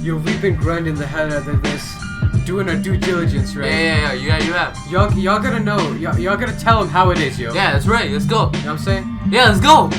Yo, we've been grinding the hell out of this, doing our due diligence, right? Yeah, you have. Y'all gotta know, y'all gotta tell them how it is, yo. Yeah, that's right, let's go. You know what I'm saying? Yeah, let's go.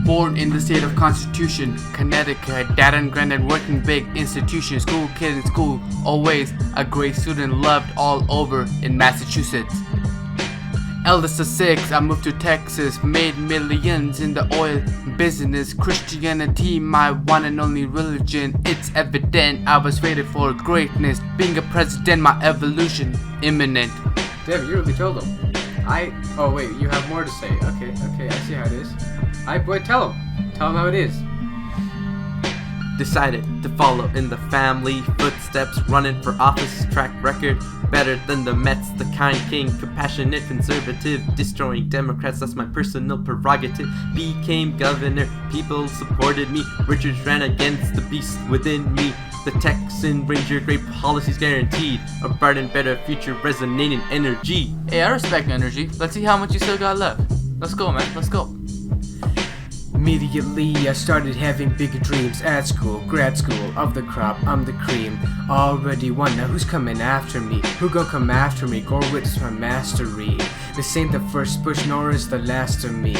Born in the state of Constitution, Connecticut, dad and granddad working big institution, school kid in school, always a great student, loved all over in Massachusetts. Eldest of 6, I moved to Texas, made millions in the oil business. Christianity, my one and only religion. It's evident I was fated for greatness. Being a president, my evolution imminent. Damn, you really told them. Oh wait, you have more to say. Okay, I see how it is. Alright, boy, tell them how it is. Decided to follow in the family footsteps, running for office, track record better than the Mets, the kind king, compassionate conservative, destroying Democrats, that's my personal prerogative. Became governor, people supported me, Richards ran against the beast within me. The Texan Ranger, great policies guaranteed, a bright and better future, resonating energy. Hey, I respect energy. Let's see how much you still got left. Let's go, man, let's go. Immediately I started having bigger dreams at school, grad school, of the crop, I'm the cream. Already won, now who's coming after me? Who gon' come after me? Go witness my mastery. This ain't the first Bush, nor is the last of me.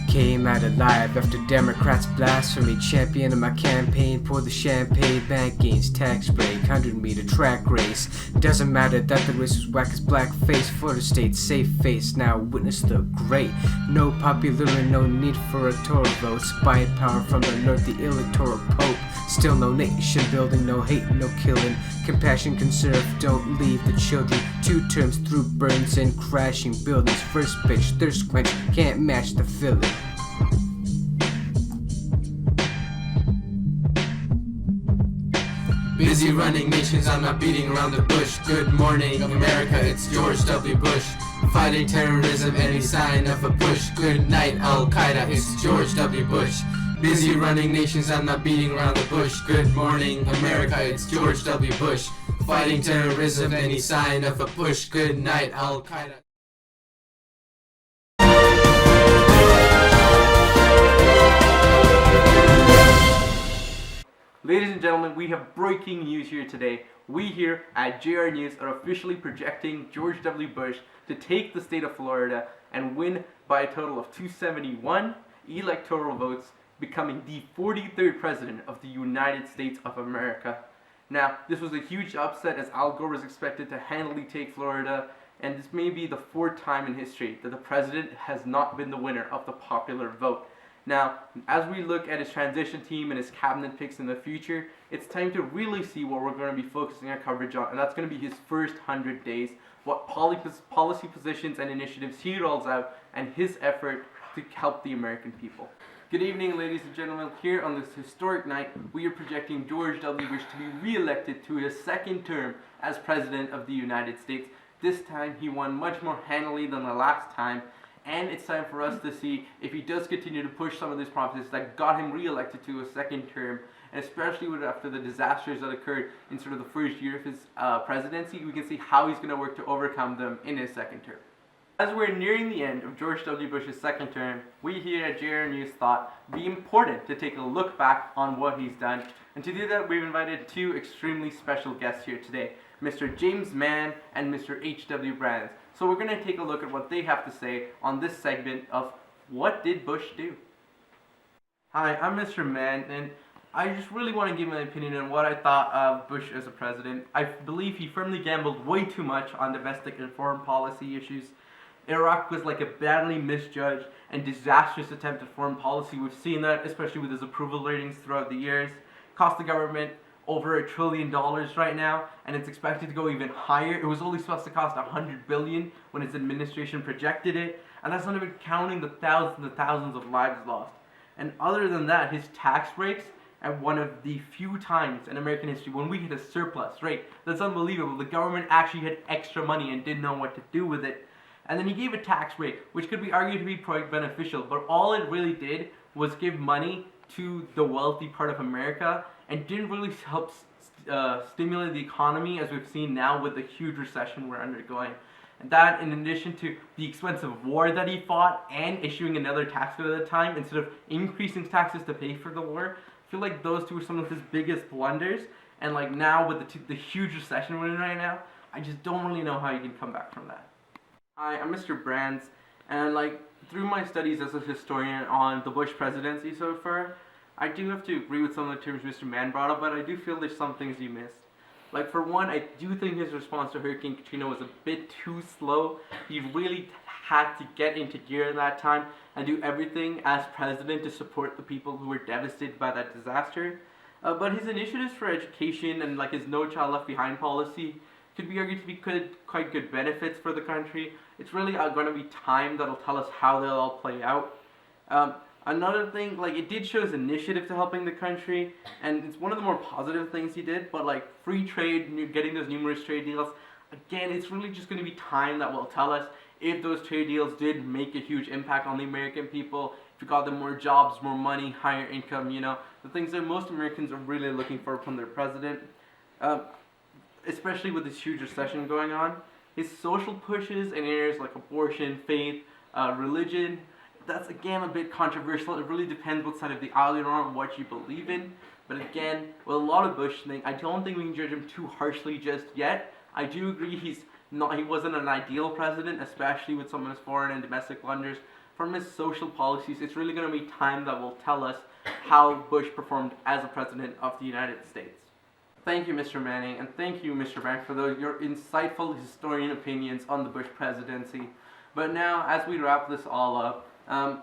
Came out alive after Democrats blasphemy. Champion of my campaign for the Champagne bank gains. Tax break, 100-meter track race. Doesn't matter that the race was whack as blackface. Florida State, safe face, now witness the great. No popular and no need for electoral votes. Buy power from the north, the electoral pope. Still no nation building, no hate, no killing. Compassion conserve, don't leave the children. 2 terms through burns and crashing buildings. First pitch, thirst quench, can't match the feeling. Busy running nations, I'm not beating around the bush. Good morning, America, it's George W. Bush. Fighting terrorism, any sign of a push. Good night, Al-Qaeda, it's George W. Bush. Busy running nations, I'm not beating around the bush. Good morning, America, it's George W. Bush. Fighting terrorism, any sign of a push. Good night, Al-Qaeda. Ladies and gentlemen, we have breaking news here today. We here at JR News are officially projecting George W. Bush to take the state of Florida and win by a total of 271 electoral votes, becoming the 43rd president of the United States of America. Now, this was a huge upset as Al Gore was expected to handily take Florida, and this may be the 4th time in history that the president has not been the winner of the popular vote. Now, as we look at his transition team and his cabinet picks in the future, it's time to really see what we're going to be focusing our coverage on, and that's going to be his first 100 days, what policy positions and initiatives he rolls out, and his effort to help the American people. Good evening, ladies and gentlemen. Here on this historic night, we are projecting George W. Bush to be re-elected to his 2nd term as President of the United States. This time, he won much more handily than the last time, and it's time for us to see if he does continue to push some of these promises that got him re-elected to a 2nd term, and especially after the disasters that occurred in sort of the first year of his presidency, we can see how he's going to work to overcome them in his 2nd term. As we're nearing the end of George W. Bush's 2nd term, we here at JR News thought it'd be important to take a look back on what he's done, and to do that we've invited 2 extremely special guests here today, Mr. James Mann and Mr. H.W. Brands. So we're going to take a look at what they have to say on this segment of What Did Bush Do? Hi, I'm Mr. Mann, and I just really want to give my opinion on what I thought of Bush as a president. I believe he firmly gambled way too much on domestic and foreign policy issues. Iraq was like a badly misjudged and disastrous attempt at foreign policy. We've seen that, especially with his approval ratings throughout the years. Cost the government over $1 trillion right now, and it's expected to go even higher. It was only supposed to cost $100 billion when his administration projected it, and that's not even counting the thousands and thousands of lives lost. And other than that, his tax breaks at one of the few times in American history when we hit a surplus, right? That's unbelievable. The government actually had extra money and didn't know what to do with it. And then he gave a tax break, which could be argued to be quite beneficial, but all it really did was give money to the wealthy part of America and didn't really help stimulate the economy as we've seen now with the huge recession we're undergoing. That, in addition to the expensive war that he fought and issuing another tax cut at the time instead of increasing taxes to pay for the war, I feel like those two are some of his biggest blunders. And like now with the huge recession we're in right now, I just don't really know how you can come back from that. Hi, I'm Mr. Brands, and like through my studies as a historian on the Bush presidency so far, I do have to agree with some of the terms Mr. Mann brought up, but I do feel there's some things you missed. Like for one, I do think his response to Hurricane Katrina was a bit too slow. He really had to get into gear at that time and do everything as president to support the people who were devastated by that disaster. But his initiatives for education and like his No Child Left Behind policy could be argued to be quite good benefits for the country. It's really going to be time that'll tell us how they'll all play out. Another thing, like it did show his initiative to helping the country, and it's one of the more positive things he did, but like free trade, getting those numerous trade deals, again, it's really just going to be time that will tell us if those trade deals did make a huge impact on the American people, if it got them more jobs, more money, higher income, you know, the things that most Americans are really looking for from their president, especially with this huge recession going on. His social pushes in areas like abortion, faith, religion, that's again a bit controversial. It really depends what side of the aisle you're on, what you believe in. But again, with a lot of Bush thing, I don't think we can judge him too harshly just yet. I do agree he wasn't an ideal president, especially with some of his foreign and domestic blunders. From his social policies, it's really going to be time that will tell us how Bush performed as a president of the United States. Thank you, Mr. Manning, and thank you, Mr. Bank, for your insightful historian opinions on the Bush presidency. But now, as we wrap this all up,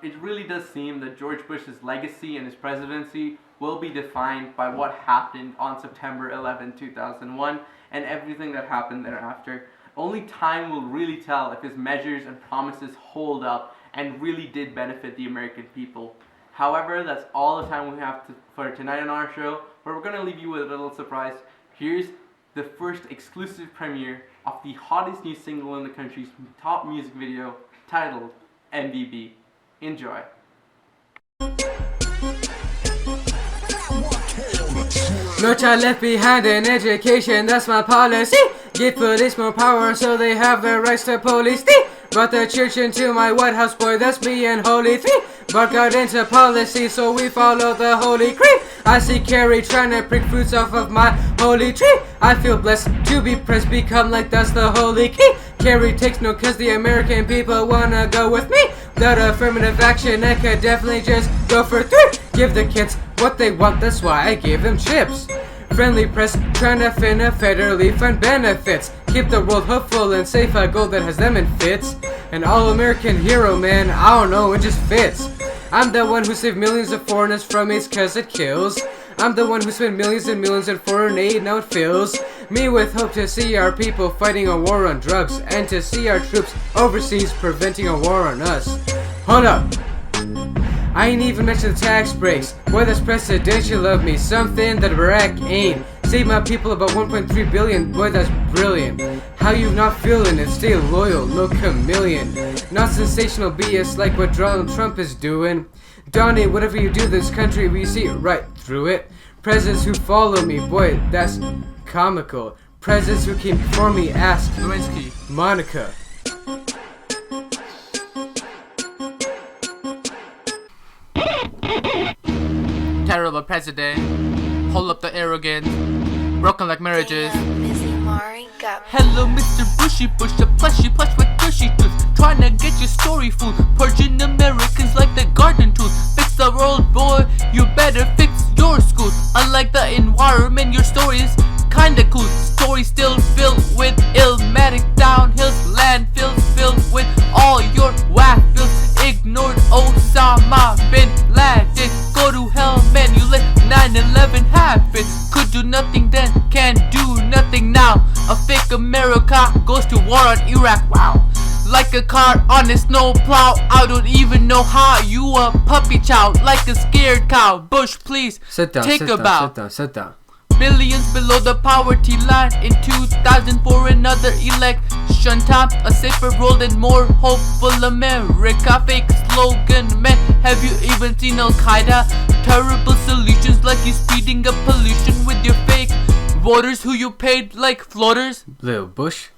it really does seem that George Bush's legacy and his presidency will be defined by what happened on September 11, 2001, and everything that happened thereafter. Only time will really tell if his measures and promises hold up and really did benefit the American people. However, that's all the time we have for tonight on our show, but we're going to leave you with a little surprise. Here's the first exclusive premiere of the hottest new single in the country's top music video, titled MBB. Enjoy. No child left behind in education, that's my policy. Give police more power so they have the rights to police. Brought the church into my White House, boy, that's me and Holy Three. But got into policy, so we follow the Holy Creed. I see Kerry trying to prick fruits off of my holy tree. I feel blessed to be pressed, become like that's the holy key. Kerry takes no cause the American people wanna go with me. Without affirmative action, I could definitely just go for 3. Give the kids what they want, that's why I gave them chips. Friendly press, trying to fin a federally fund benefits. Keep the world hopeful and safe, a goal that has them in fits. An all-American hero, man, I don't know, it just fits. I'm the one who saved millions of foreigners from AIDS cause it kills. I'm the one who spent millions and millions on foreign aid, now it fills me with hope to see our people fighting a war on drugs, and to see our troops overseas preventing a war on us. Hold up, I ain't even mentioned the tax breaks. Boy, that's presidential of me, something that Barack ain't. Save my people about 1.3 billion, boy, that's brilliant. How you not feeling it? Stay loyal, no chameleon. Not sensational BS like what Donald Trump is doing. Donnie, whatever you do this country, we see right through it. Presidents who follow me, boy, that's comical. Presidents who came before me, ask Lewinsky. Monica. Terrible president. Hold up the arrogance. Broken like marriages. Hello, Mr. Bushy Bush, the plushy plush with bushy tooth. Trying to get your story food. Purging Americans like the garden tooth. Fix the world, boy, you better fix your schools. Unlike the environment, your story's kinda cool. Story still filled with illmatic downhills, landfills filled with all your whack bills. Ignored Osama bin Laden. Go to hell, man, you let 9/11 happen. Could do nothing then, can't do nothing now. A fake America goes to war on Iraq, wow. Like a car on a snow plow, I don't even know how. You a puppy child, like a scared cow. Bush, please, Sit down, take sit a down, bow. sit down, sit down. Billions below the poverty line in 2000 for another election time. A safer world and more hopeful America. Fake slogan, man, have you even seen Al-Qaeda? Terrible solutions like you speeding up pollution with your fake voters who you paid like floaters. Lil Bush.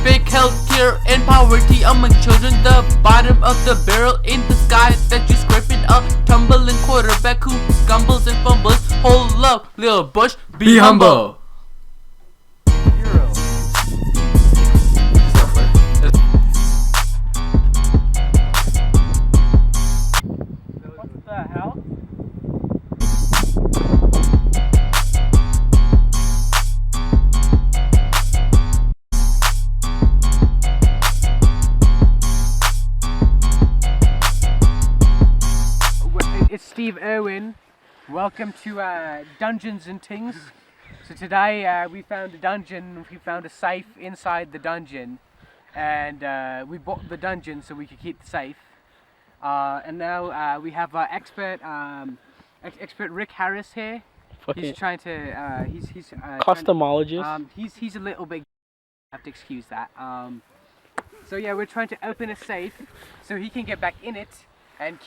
big healthcare and poverty among children. The bottom of the barrel in the sky that you scraping up. Tumbling quarterback who stumbles and fumbles. Hold up, little Bush, Be humble. What the hell? It's Steve Irwin. Welcome to Dungeons and Things. So today we found a dungeon. We found a safe inside the dungeon, and we bought the dungeon so we could keep the safe. And now we have our expert Rick Harris here. He's trying to he's Costumologist. he's a little bit. I have to excuse that. So yeah, we're trying to open a safe so he can get back in it and keep.